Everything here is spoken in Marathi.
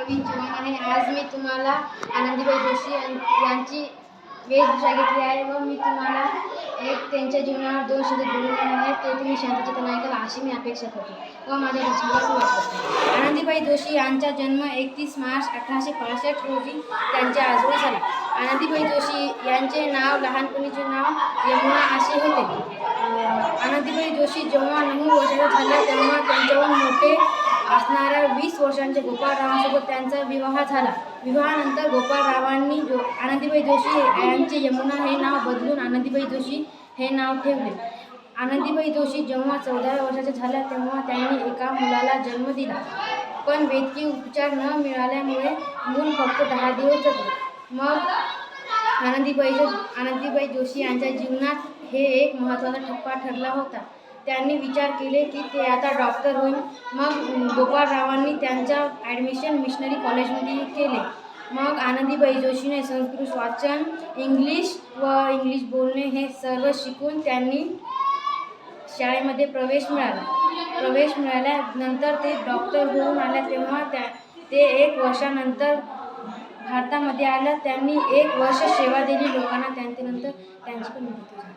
प्रवीण चव्हाण आहे. आज मी तुम्हाला आनंदीबाई जोशी यांची वेशभूषा घेतली आहे व मी तुम्हाला त्यांच्या जीवनावर 2 शब्द बोलणार आहे. ते तुम्ही शांतचित्ताने ऐकाल अशी मी अपेक्षा करते व माझ्या भाषणाला सुरुवात करते. आनंदीबाई जोशी यांचा जन्म 31 मार्च 1865 रोजी त्यांच्या आजोळी झाला. आनंदीबाई जोशी यांचे नाव लहानपणीचे नाव यमुना असे होते. आनंदीबाई जोशी जेव्हा 9 वर्षाच्या झाल्या तेव्हा त्यांच्याहून मोठे असणाऱ्या 20 वर्षांच्या गोपाळरावांसोबत त्यांचा विवाह झाला. विवाहानंतर गोपाळरावांनी आनंदीबाई जोशी यांचे यमुना हे नाव बदलून आनंदीबाई जोशी हे नाव ठेवले. आनंदीबाई जोशी जेव्हा 14व्या वर्षाच्या झाल्या तेव्हा त्यांनी एका मुलाला जन्म दिला, पण वैद्यकीय उपचार न मिळाल्यामुळे मूल फक्त 10 दिवस जगले. मग आनंदीबाई जोशी यांच्या जीवनात हे एक महत्त्वाचा टप्पा ठरला होता. त्यांनी विचार केले की ते आता डॉक्टर होईल. मग गोपाळरावांनी त्यांचा ॲडमिशन मिशनरी कॉलेजमध्ये केले. मग आनंदीबाई जोशीने संस्कृत वाचन, इंग्लिश बोलणे हे सर्व शिकून त्यांनी शाळेमध्ये प्रवेश मिळाल्यानंतर ते डॉक्टर होऊन आल्या. तेव्हा ते 1 वर्षानंतर भारतामध्ये आल्या. त्यांनी 1 वर्ष सेवा दिली लोकांना. त्यानंतर त्यांची पण मृत्यू झाली.